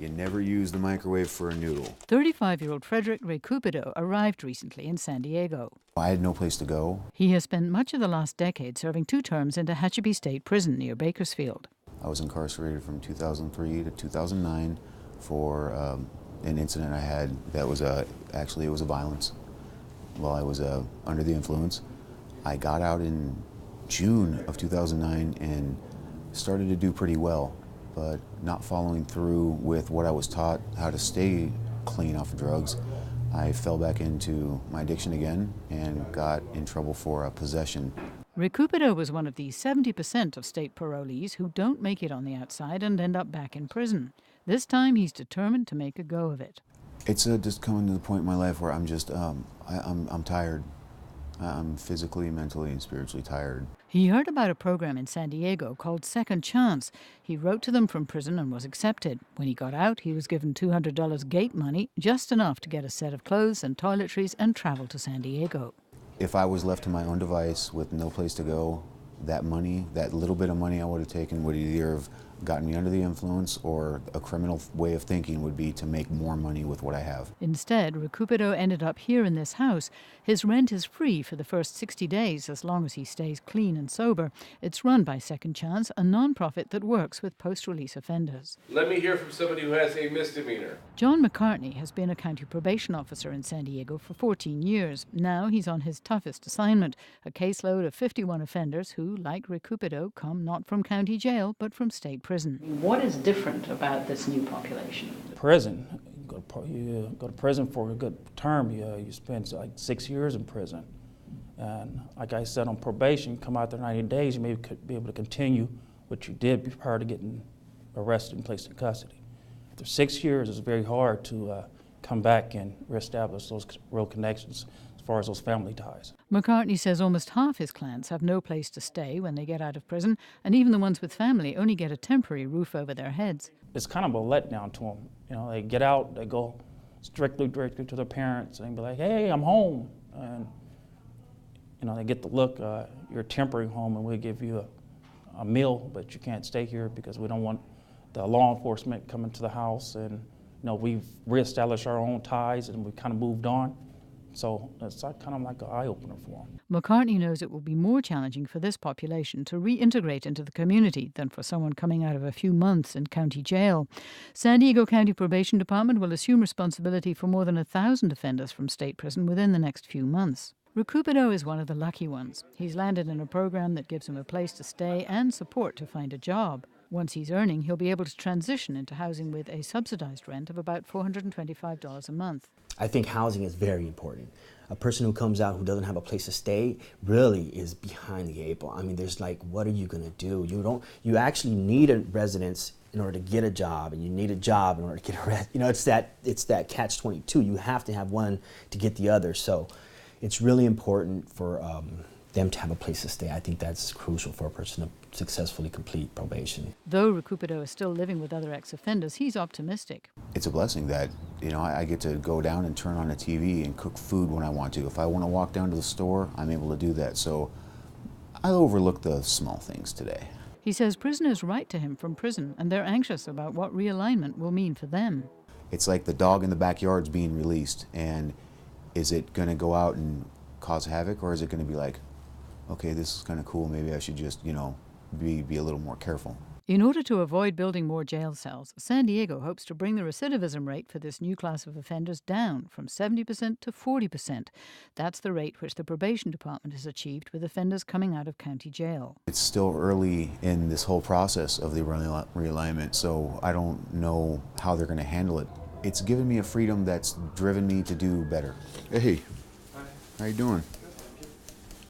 You never use the microwave for a noodle. 35-year-old Frederick Recupero arrived recently in San Diego. I had no place to go. He has spent much of the last decade serving 2 terms in Tehachapi State Prison near Bakersfield. I was incarcerated from 2003 to 2009 for an incident I had that was actually it was a violence while I was under the influence. I got out in June of 2009 and started to do pretty well, but not following through with what I was taught how to stay clean off of drugs. I fell back into my addiction again and got in trouble for possession. Recupero was one of the 70% of state parolees who don't make it on the outside and end up back in prison. This time he's determined to make a go of it. It's just coming to the point in my life where I'm just, I'm tired. I'm physically, mentally, and spiritually tired. He heard about a program in San Diego called Second Chance. He wrote to them from prison and was accepted. When he got out, he was given $200 gate money, just enough to get a set of clothes and toiletries and travel to San Diego. If I was left to my own device with no place to go, that money, that little bit of money I would have taken would either have gotten me under the influence, or a criminal way of thinking would be to make more money with what I have. Instead, Recupero ended up here in this house. His rent is free for the first 60 days as long as he stays clean and sober. It's run by Second Chance, a non-profit that works with post-release offenders. Let me hear from somebody who has a misdemeanor. John McCartney has been a county probation officer in San Diego for 14 years. Now he's on his toughest assignment, a caseload of 51 offenders who, like Recupero, come not from county jail but from state prison. What is different about this new population? Prison. You go to prison for a good term. You spend like 6 years in prison. And like I said, on probation, come out there 90 days, you may be able to continue what you did prior to getting arrested and placed in custody. After 6 years, it's very hard to come back and reestablish those real connections as far as those family ties. McCartney says almost half his clients have no place to stay when they get out of prison, and even the ones with family only get a temporary roof over their heads. It's kind of a letdown to them. You know, they get out, they go directly to their parents and be like, hey, I'm home. And, you know, they get the look, you're temporary home and we'll give you a meal, but you can't stay here because we don't want the law enforcement coming to the house. And, you know, we've reestablished our own ties and we've kind of moved on. So it's kind of like an eye-opener for them. McCartney knows it will be more challenging for this population to reintegrate into the community than for someone coming out of a few months in county jail. San Diego County Probation Department will assume responsibility for more than 1,000 offenders from state prison within the next few months. Recupero is one of the lucky ones. He's landed in a program that gives him a place to stay and support to find a job. Once he's earning, he'll be able to transition into housing with a subsidized rent of about $425 a month. I think housing is very important. A person who comes out who doesn't have a place to stay really is behind the eight ball. I mean, there's like, what are you going to do? You actually need a residence in order to get a job, and you need a job in order to get a residence. You know, it's that catch-22. You have to have one to get the other. So it's really important for them to have a place to stay. I think that's crucial for a person to successfully complete probation. Though Recupero is still living with other ex-offenders, he's optimistic. It's a blessing that, you know, I get to go down and turn on a TV and cook food when I want to. If I want to walk down to the store, I'm able to do that. So I overlook the small things today. He says prisoners write to him from prison, and they're anxious about what realignment will mean for them. It's like the dog in the backyard's being released, and is it going to go out and cause havoc, or is it going to be like, okay, this is kind of cool, maybe I should just, you know, be a little more careful. In order to avoid building more jail cells, San Diego hopes to bring the recidivism rate for this new class of offenders down from 70% to 40%. That's the rate which the probation department has achieved with offenders coming out of county jail. It's still early in this whole process of the realignment, so I don't know how they're going to handle it. It's given me a freedom that's driven me to do better. Hey, how you doing?